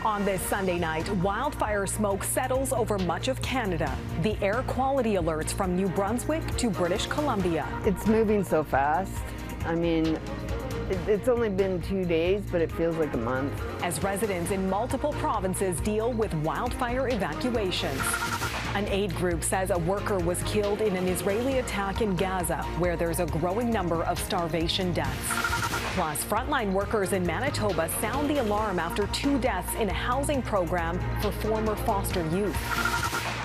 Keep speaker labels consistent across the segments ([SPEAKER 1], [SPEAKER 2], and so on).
[SPEAKER 1] On this Sunday night, wildfire smoke settles over much of Canada. The air quality alerts from New Brunswick to British Columbia.
[SPEAKER 2] It's moving so fast. I mean, it's only been 2 days, but it feels like a month.
[SPEAKER 1] As residents in multiple provinces deal with wildfire evacuations. An aid group says a worker was killed in an Israeli attack in Gaza, where there's a growing number of starvation deaths. Plus, frontline workers in Manitoba sound the alarm after 2 deaths in a housing program for former foster youth.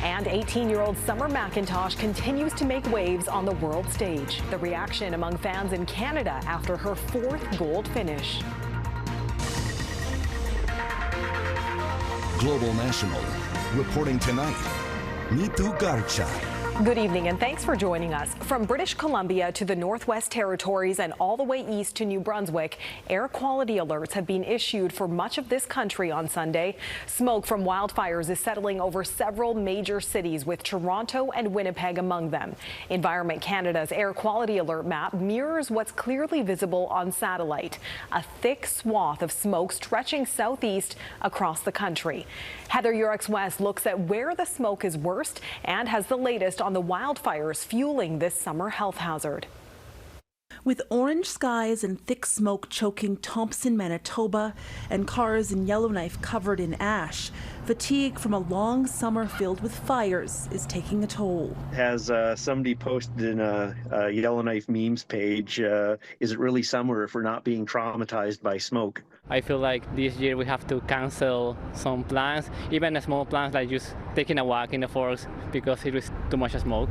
[SPEAKER 1] And 18-year-old Summer Macintosh continues to make waves on the world stage. The reaction among fans in Canada after her 4th gold finish.
[SPEAKER 3] Global National, reporting tonight, Nitu Garcha.
[SPEAKER 1] Good evening and thanks for joining us. From British Columbia to the Northwest Territories and all the way east to New Brunswick, air quality alerts have been issued for much of this country on Sunday. Smoke from wildfires is settling over several major cities, with Toronto and Winnipeg among them. Environment Canada's air quality alert map mirrors what's clearly visible on satellite, a thick swath of smoke stretching southeast across the country. Heather Yourex-West looks at where the smoke is worst and has the latest on the wildfires fueling this summer health hazard.
[SPEAKER 4] With orange skies and thick smoke choking Thompson, Manitoba, and cars in Yellowknife covered in ash, fatigue from a long summer filled with fires is taking a toll.
[SPEAKER 5] Has somebody posted in a Yellowknife memes page, is it really summer if we're not being traumatized by smoke?
[SPEAKER 6] I feel like this year we have to cancel some plans, even small plans like just taking a walk in the forest because it was too much smoke.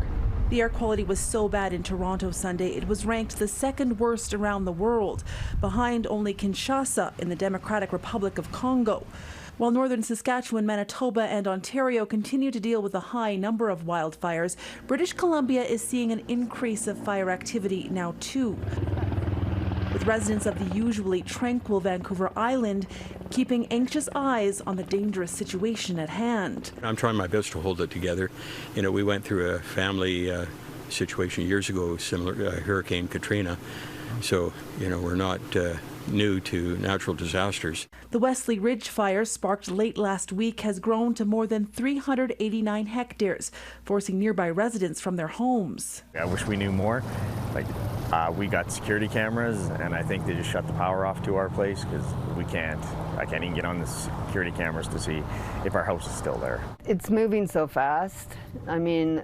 [SPEAKER 4] The air quality was so bad in Toronto Sunday, it was ranked the 2nd worst around the world, behind only Kinshasa in the Democratic Republic of Congo. While northern Saskatchewan, Manitoba, and Ontario continue to deal with a high number of wildfires, British Columbia is seeing an increase of fire activity now too, with residents of the usually tranquil Vancouver Island keeping anxious eyes on the dangerous situation at hand.
[SPEAKER 7] I'm trying my best to hold it together. You know, we went through a family situation years ago, similar to Hurricane Katrina. So, you know, we're not new to natural disasters.
[SPEAKER 4] The Wesley Ridge fire, sparked late last week, has grown to more than 389 hectares, forcing nearby residents from their homes.
[SPEAKER 8] I wish we knew more. We got security cameras, and I think they just shut the power off to our place because I can't even get on the security cameras to see if our house is still there.
[SPEAKER 2] It's moving so fast. I mean,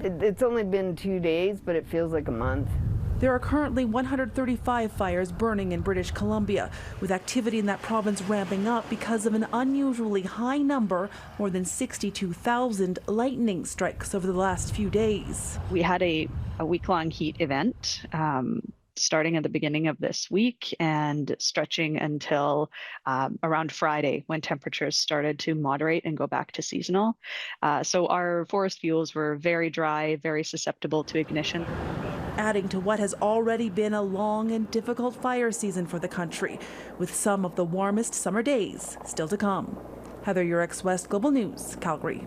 [SPEAKER 2] it's only been 2 days, but it feels like a month.
[SPEAKER 4] There are currently 135 fires burning in British Columbia, with activity in that province ramping up because of an unusually high number, more than 62,000 lightning strikes over the last few days.
[SPEAKER 9] We had a week-long heat event starting at the beginning of this week and stretching until around Friday, when temperatures started to moderate and go back to seasonal. So our forest fuels were very dry, very susceptible to ignition.
[SPEAKER 4] Adding to what has already been a long and difficult fire season for the country, with some of the warmest summer days still to come. Heather Yourex-West, Global News, Calgary.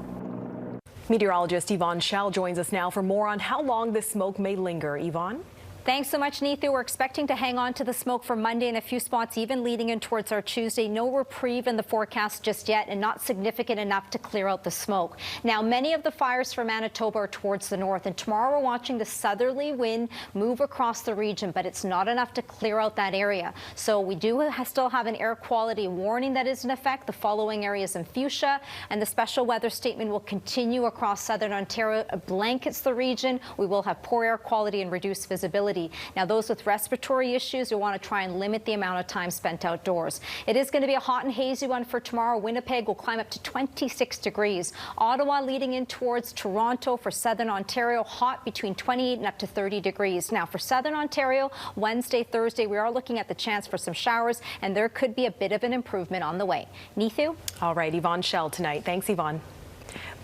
[SPEAKER 1] Meteorologist Yvonne Schell joins us now for more on how long this smoke may linger. Yvonne?
[SPEAKER 10] Thanks so much, Neithu. We're expecting to hang on to the smoke for Monday in a few spots, even leading in towards our Tuesday. No reprieve in the forecast just yet, and not significant enough to clear out the smoke. Now, many of the fires from Manitoba are towards the north, and tomorrow we're watching the southerly wind move across the region, but it's not enough to clear out that area. So we do still have an air quality warning that is in effect. The following areas in fuchsia, and the special weather statement will continue across southern Ontario. It blankets the region. We will have poor air quality and reduced visibility. Now, those with respiratory issues, you want to try and limit the amount of time spent outdoors. It is going to be a hot and hazy one for tomorrow. Winnipeg will climb up to 26 degrees. Ottawa leading in towards Toronto. For southern Ontario, hot between 28 and up to 30 degrees. Now, for southern Ontario, Wednesday, Thursday, we are looking at the chance for some showers, and there could be a bit of an improvement on the way. Neithu?
[SPEAKER 1] All right, Yvonne Schell tonight. Thanks, Yvonne.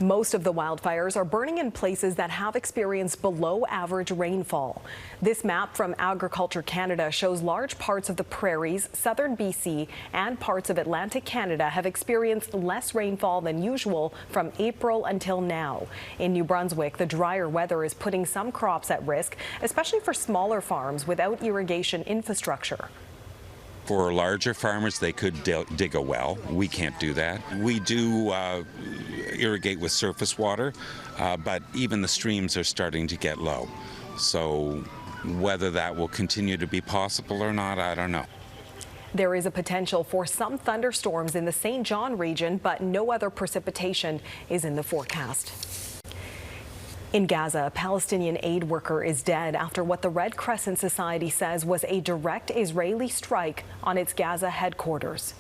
[SPEAKER 1] Most of the wildfires are burning in places that have experienced below average rainfall. This map from Agriculture Canada shows large parts of the prairies, southern BC, and parts of Atlantic Canada have experienced less rainfall than usual from April until now. In New Brunswick, the drier weather is putting some crops at risk, especially for smaller farms without irrigation infrastructure.
[SPEAKER 11] For larger farmers, they could dig a well. We can't do that. We do irrigate with surface water, but even the streams are starting to get low. So whether that will continue to be possible or not, I don't know.
[SPEAKER 1] There is a potential for some thunderstorms in the St. John region, but no other precipitation is in the forecast. In Gaza, a Palestinian aid worker is dead after what the Red Crescent Society says was a direct Israeli strike on its Gaza headquarters.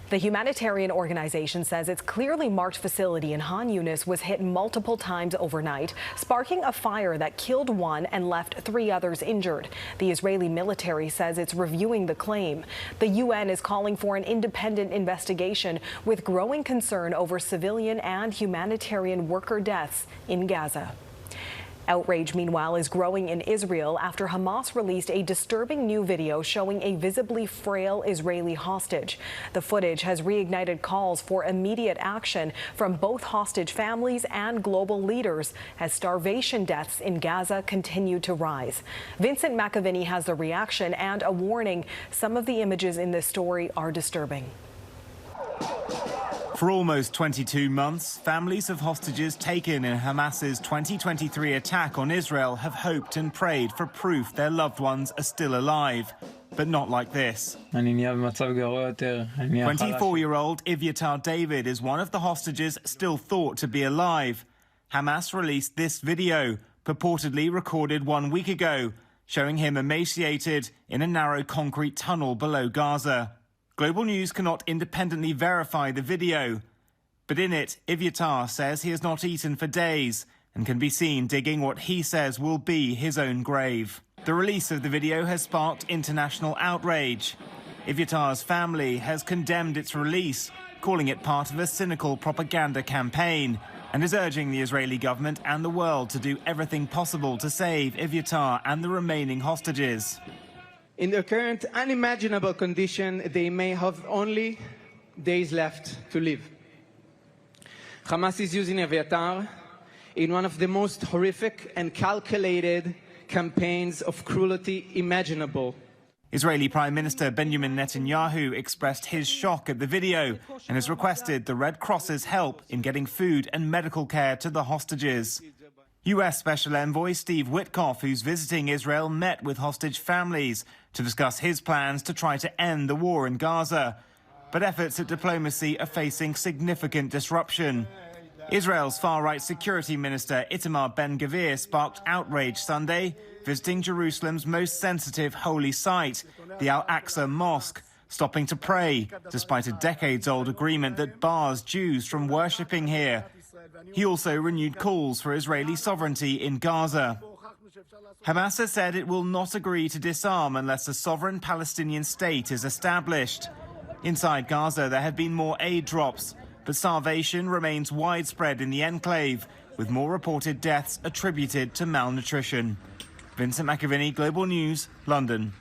[SPEAKER 1] The humanitarian organization says its clearly marked facility in Han Yunis was hit multiple times overnight, sparking a fire that killed one and left 3 others injured. The Israeli military says it's reviewing the claim. The UN is calling for an independent investigation with growing concern over civilian and humanitarian worker deaths in Gaza. Outrage, meanwhile, is growing in Israel after Hamas released a disturbing new video showing a visibly frail Israeli hostage. The footage has reignited calls for immediate action from both hostage families and global leaders as starvation deaths in Gaza continue to rise. Vincent McAviney has the reaction and a warning. Some of the images in this story are disturbing.
[SPEAKER 12] For almost 22 months, families of hostages taken in Hamas's 2023 attack on Israel have hoped and prayed for proof their loved ones are still alive. But not like this. 24-year-old Evyatar David is one of the hostages still thought to be alive. Hamas released this video, purportedly recorded 1 week ago, showing him emaciated in a narrow concrete tunnel below Gaza. Global News cannot independently verify the video, but in it, Evyatar says he has not eaten for days and can be seen digging what he says will be his own grave. The release of the video has sparked international outrage. Evyatar's family has condemned its release, calling it part of a cynical propaganda campaign, and is urging the Israeli government and the world to do everything possible to save Evyatar and the remaining hostages.
[SPEAKER 13] In their current unimaginable condition, they may have only days left to live. Hamas is using Evyatar in one of the most horrific and calculated campaigns of cruelty imaginable.
[SPEAKER 12] Israeli Prime Minister Benjamin Netanyahu expressed his shock at the video and has requested the Red Cross's help in getting food and medical care to the hostages. U.S. Special Envoy Steve Witkoff, who's visiting Israel, met with hostage families to discuss his plans to try to end the war in Gaza. But efforts at diplomacy are facing significant disruption. Israel's far-right security minister Itamar Ben-Gvir sparked outrage Sunday, visiting Jerusalem's most sensitive holy site, the Al-Aqsa Mosque, stopping to pray, despite a decades-old agreement that bars Jews from worshipping here. He also renewed calls for Israeli sovereignty in Gaza. Hamas has said it will not agree to disarm unless a sovereign Palestinian state is established. Inside Gaza, there have been more aid drops, but starvation remains widespread in the enclave, with more reported deaths attributed to malnutrition. Vincent McAviney, Global News, London.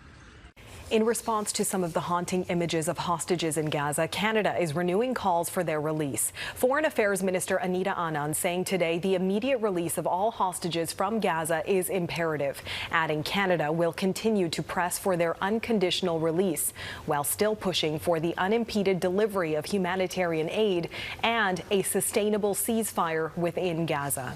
[SPEAKER 1] In response to some of the haunting images of hostages in Gaza, Canada is renewing calls for their release. Foreign Affairs Minister Anita Anand saying today the immediate release of all hostages from Gaza is imperative, adding Canada will continue to press for their unconditional release, while still pushing for the unimpeded delivery of humanitarian aid and a sustainable ceasefire within Gaza.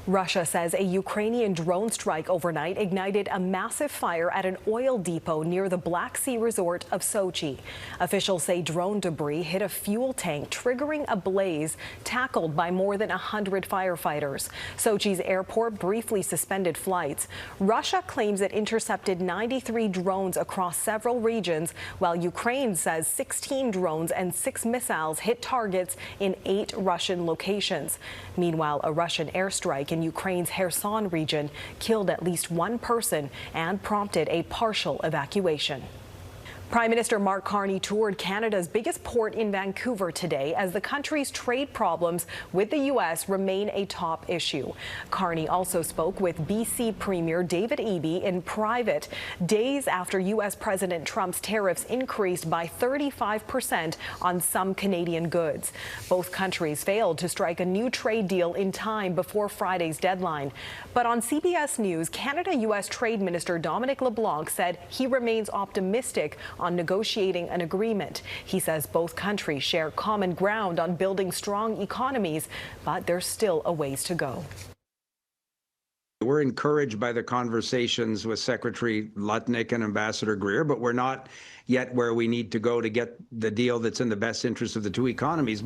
[SPEAKER 1] Russia says a Ukrainian drone strike overnight ignited a massive fire at an oil depot near the Black Sea resort of Sochi. Officials say drone debris hit a fuel tank, triggering a blaze tackled by more than 100 firefighters. Sochi's airport briefly suspended flights. Russia claims it intercepted 93 drones across several regions, while Ukraine says 16 drones and 6 missiles hit targets in 8 Russian locations. Meanwhile, a Russian airstrike in Ukraine's Kherson region killed at least 1 person and prompted a partial evacuation. Prime Minister Mark Carney toured Canada's biggest port in Vancouver today as the country's trade problems with the U.S. remain a top issue. Carney also spoke with BC Premier David Eby in private, days after U.S. President Trump's tariffs increased by 35% on some Canadian goods. Both countries failed to strike a new trade deal in time before Friday's deadline. But on CBS News, Canada-U.S. Trade Minister Dominic LeBlanc said he remains optimistic on negotiating an agreement. He says both countries share common ground on building strong economies, but there's still a ways to go.
[SPEAKER 14] We're encouraged by the conversations with Secretary Lutnick and Ambassador Greer, but we're not yet where we need to go to get the deal that's in the best interest of the two economies.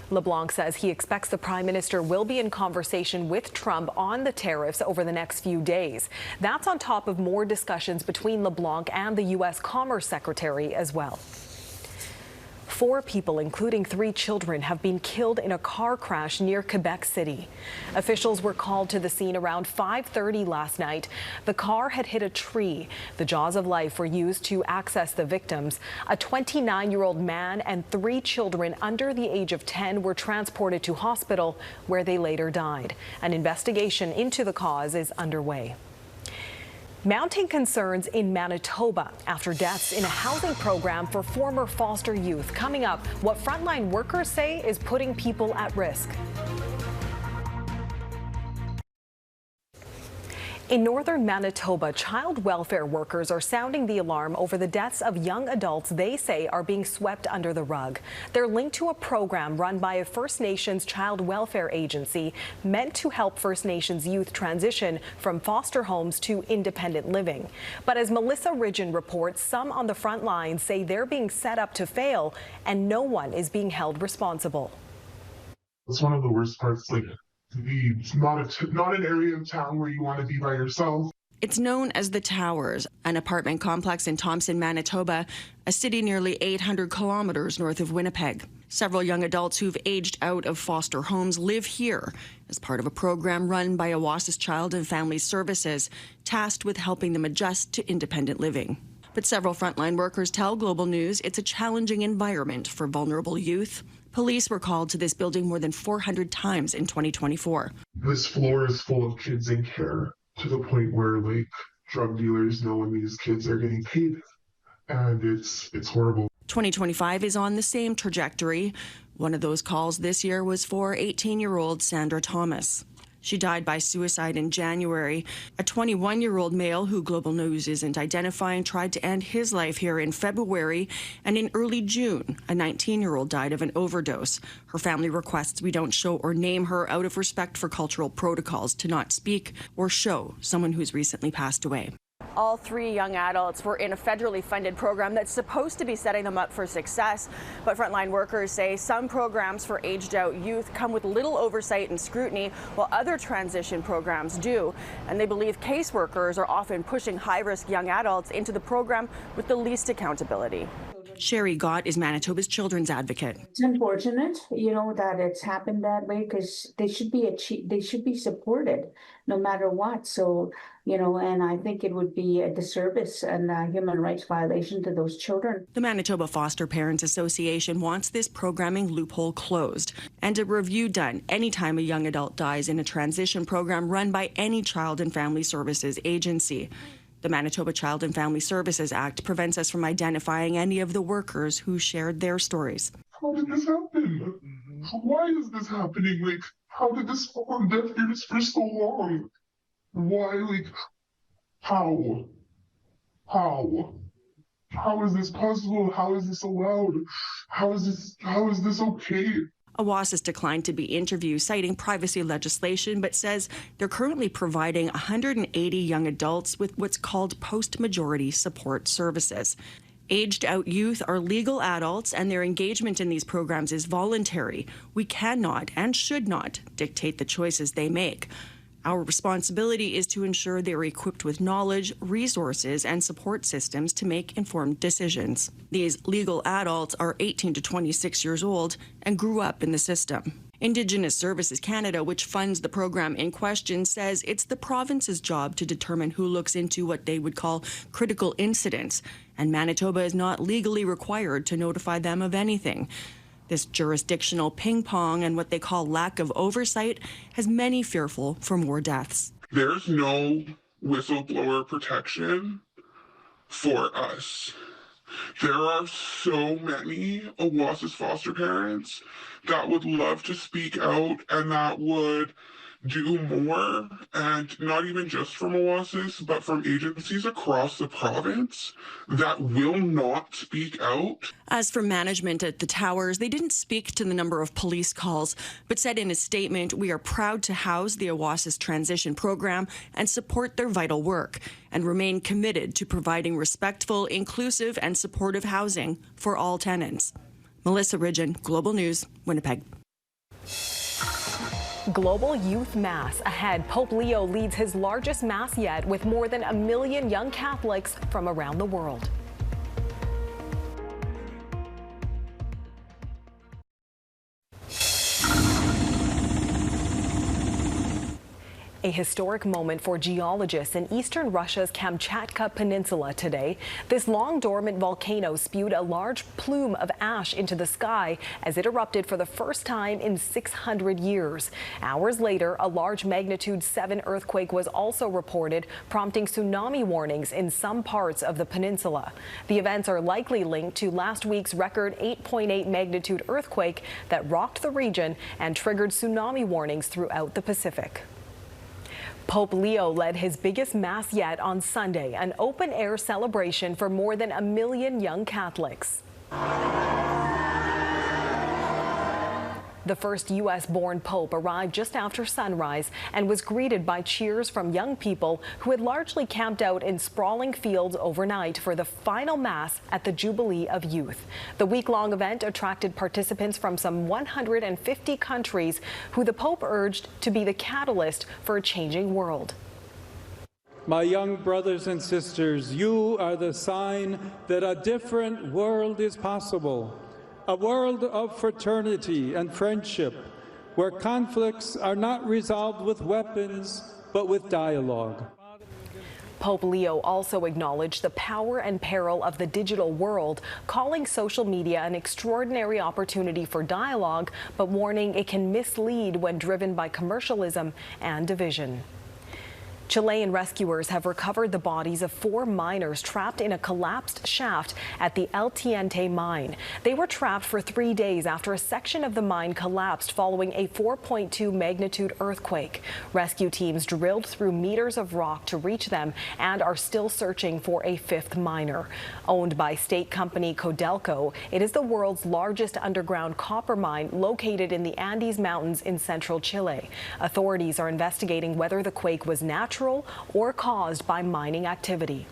[SPEAKER 1] LeBlanc says he expects the Prime Minister will be in conversation with Trump on the tariffs over the next few days. That's on top of more discussions between LeBlanc and the U.S. Commerce Secretary as well. 4 people, including 3 children, have been killed in a car crash near Quebec City. Officials were called to the scene around 5:30 last night. The car had hit a tree. The jaws of life were used to access the victims. A 29-year-old man and 3 children under the age of 10 were transported to hospital, where they later died. An investigation into the cause is underway. Mounting concerns in Manitoba after deaths in a housing program for former foster youth. Coming up, what frontline workers say is putting people at risk. In northern Manitoba, child welfare workers are sounding the alarm over the deaths of young adults they say are being swept under the rug. They're linked to a program run by a First Nations child welfare agency meant to help First Nations youth transition from foster homes to independent living. But as Melissa Ridgen reports, some on the front lines say they're being set up to fail and no one is being held responsible.
[SPEAKER 15] It's one of the worst parts, it's not an area of town where you want to be by yourself.
[SPEAKER 16] It's known as the Towers, an apartment complex in Thompson, Manitoba, a city nearly 800 kilometers north of Winnipeg. Several young adults who've aged out of foster homes live here as part of a program run by Oasis Child and Family Services, tasked with helping them adjust to independent living. But several frontline workers tell Global News it's a challenging environment for vulnerable youth. Police were called to this building more than 400 times in 2024.
[SPEAKER 15] This floor is full of kids in care, to the point where drug dealers know when these kids are getting paid, and it's horrible. 2025
[SPEAKER 16] is on the same trajectory. One of those calls this year was for 18-year-old Sandra Thomas. She died by suicide in January. A 21-year-old male who Global News isn't identifying tried to end his life here in February, and in early June, a 19-year-old died of an overdose. Her family requests we don't show or name her out of respect for cultural protocols to not speak or show someone who's recently passed away.
[SPEAKER 17] All 3 young adults were in a federally funded program that's supposed to be setting them up for success. But frontline workers say some programs for aged out youth come with little oversight and scrutiny, while other transition programs do. And they believe caseworkers are often pushing high-risk young adults into the program with the least accountability.
[SPEAKER 16] Sherry Gott is Manitoba's children's advocate.
[SPEAKER 18] It's unfortunate, that it's happened that way, because they should be supported no matter what. So, and I think it would be a disservice and a human rights violation to those children.
[SPEAKER 16] The Manitoba Foster Parents Association wants this programming loophole closed and a review done anytime a young adult dies in a transition program run by any child and family services agency. The Manitoba Child and Family Services Act prevents us from identifying any of the workers who shared their stories.
[SPEAKER 15] How did this happen? Why is this happening? How did this fall on deaf ears for so long? Why? How? How is this possible? How is this allowed? How is this okay?
[SPEAKER 16] Oasis declined to be interviewed, citing privacy legislation, but says they're currently providing 180 young adults with what's called post-majority support services. Aged out youth are legal adults, and their engagement in these programs is voluntary. We cannot and should not dictate the choices they make. Our responsibility is to ensure they're equipped with knowledge, resources, and support systems to make informed decisions. These legal adults are 18 to 26 years old and grew up in the system. Indigenous Services Canada, which funds the program in question, says it's the province's job to determine who looks into what they would call critical incidents and Manitoba is not legally required to notify them of anything. This jurisdictional ping pong and what they call lack of oversight has many fearful for more deaths.
[SPEAKER 15] There's no whistleblower protection for us. There are so many Owasis foster parents that would love to speak out and that would do more, and not even just from Owasis, but from agencies across the province that will not speak out.
[SPEAKER 16] As for management at the towers, they didn't speak to the number of police calls, but said in a statement, "We are proud to house the Owasis transition program and support their vital work, and remain committed to providing respectful, inclusive, and supportive housing for all tenants." Melissa Ridgen, Global News, Winnipeg.
[SPEAKER 1] Global youth mass ahead. Pope Leo leads his largest mass yet with more than 1 million young Catholics from around the world. A historic moment for geologists in eastern Russia's Kamchatka Peninsula today. This long dormant volcano spewed a large plume of ash into the sky as it erupted for the first time in 600 years. Hours later, a large magnitude 7 earthquake was also reported, prompting tsunami warnings in some parts of the peninsula. The events are likely linked to last week's record 8.8 magnitude earthquake that rocked the region and triggered tsunami warnings throughout the Pacific. Pope Leo led his biggest mass yet on Sunday, an open-air celebration for more than 1 million young Catholics. The first U.S.-born pope arrived just after sunrise and was greeted by cheers from young people who had largely camped out in sprawling fields overnight for the final mass at the Jubilee of Youth. The week-long event attracted participants from some 150 countries who the pope urged to be the catalyst for a changing world.
[SPEAKER 19] My young brothers and sisters, you are the sign that a different world is possible. A world of fraternity and friendship, where conflicts are not resolved with weapons, but with dialogue.
[SPEAKER 1] Pope Leo also acknowledged the power and peril of the digital world, calling social media an extraordinary opportunity for dialogue, but warning it can mislead when driven by commercialism and division. Chilean rescuers have recovered the bodies of 4 miners trapped in a collapsed shaft at the El Tiente mine. They were trapped for 3 days after a section of the mine collapsed following a 4.2 magnitude earthquake. Rescue teams drilled through meters of rock to reach them and are still searching for a 5th miner. Owned by state company Codelco, it is the world's largest underground copper mine located in the Andes Mountains in central Chile. Authorities are investigating whether the quake was natural or caused by mining activity.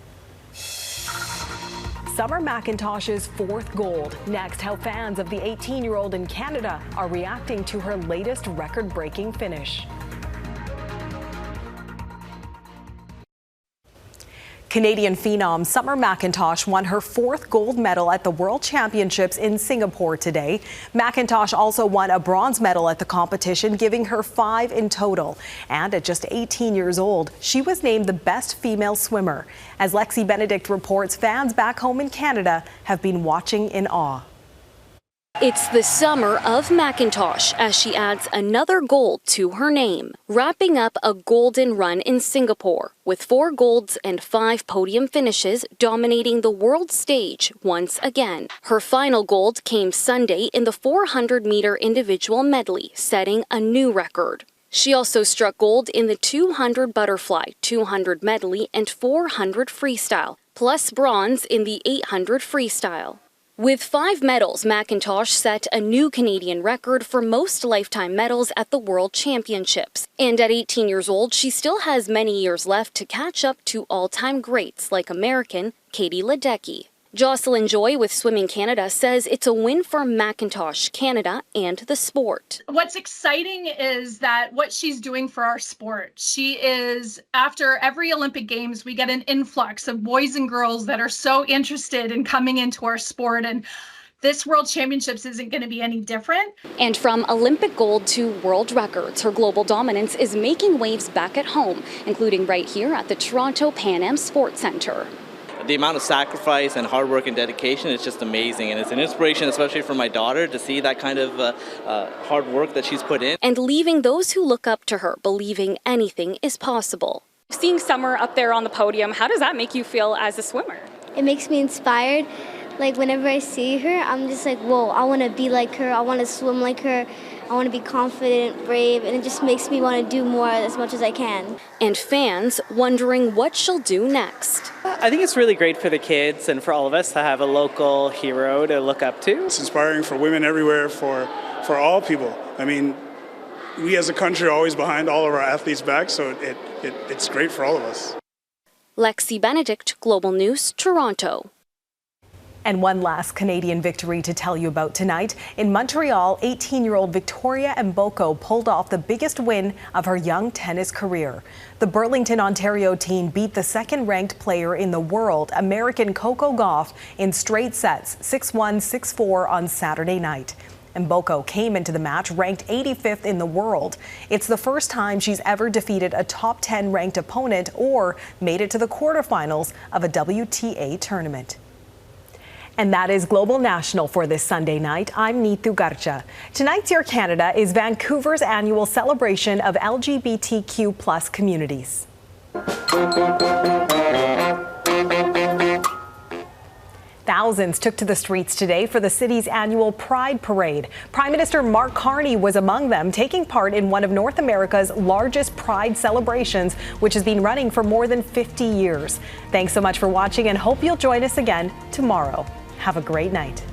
[SPEAKER 1] Summer Macintosh's 4th gold. Next, how fans of the 18-year-old in Canada are reacting to her latest record-breaking finish. Canadian phenom Summer Macintosh won her 4th gold medal at the World Championships in Singapore today. Macintosh also won a bronze medal at the competition, giving her 5 in total. And at just 18 years old, she was named the best female swimmer. As Lexi Benedict reports, fans back home in Canada have been watching in awe.
[SPEAKER 20] It's the summer of Macintosh as she adds another gold to her name, wrapping up a golden run in Singapore with 4 golds and 5 podium finishes, dominating the world stage once again. Her final gold came Sunday in the 400-meter individual medley, setting a new record. She also struck gold in the 200 butterfly, 200 medley, and 400 freestyle, plus bronze in the 800 freestyle. With 5 medals, Macintosh set a new Canadian record for most lifetime medals at the World Championships. And at 18 years old, she still has many years left to catch up to all-time greats like American Katie Ledecky. Jocelyn Joy with Swimming Canada says it's a win for Macintosh, Canada, and the sport.
[SPEAKER 21] What's exciting is that what she's doing for our sport. She is, after every Olympic Games, we get an influx of boys and girls that are so interested in coming into our sport, and this World Championships isn't going to be any different.
[SPEAKER 20] And from Olympic gold to world records, her global dominance is making waves back at home, including right here at the Toronto Pan Am Sports Centre.
[SPEAKER 3] the amount of sacrifice and hard work and dedication is just amazing, and it's an inspiration, especially for my daughter, to see that kind of hard work that she's put in.
[SPEAKER 20] And leaving those who look up to her believing anything is possible.
[SPEAKER 22] Seeing Summer up there on the podium, how does that make you feel as a swimmer?
[SPEAKER 23] It makes me inspired. Like whenever I see her, I'm just like, whoa, I want to be like her. I want to swim like her. I want to be confident, brave, and it just makes me want to do more as much as I can.
[SPEAKER 20] And fans wondering what she'll do next.
[SPEAKER 24] I think it's really great for the kids and for all of us to have a local hero to look up to.
[SPEAKER 25] It's inspiring for women everywhere, for all people. I mean, we as a country are always behind all of our athletes' backs, so it's great for all of us.
[SPEAKER 20] Lexi Benedict, Global News, Toronto.
[SPEAKER 1] And one last Canadian victory to tell you about tonight. In Montreal, 18-year-old Victoria Mboko pulled off the biggest win of her young tennis career. The Burlington, Ontario teen beat the second-ranked player in the world, American Coco Gauff, in straight sets, 6-1, 6-4 on Saturday night. Mboko came into the match ranked 85th in the world. It's the first time she's ever defeated a top 10 ranked opponent or made it to the quarterfinals of a WTA tournament. And that is Global National for this Sunday night. I'm Neetu Garcha. Tonight's Your Canada is Vancouver's annual celebration of LGBTQ+ communities. Thousands took to the streets today for the city's annual Pride Parade. Prime Minister Mark Carney was among them, taking part in one of North America's largest Pride celebrations, which has been running for more than 50 years. Thanks so much for watching, and hope you'll join us again tomorrow. Have a great night.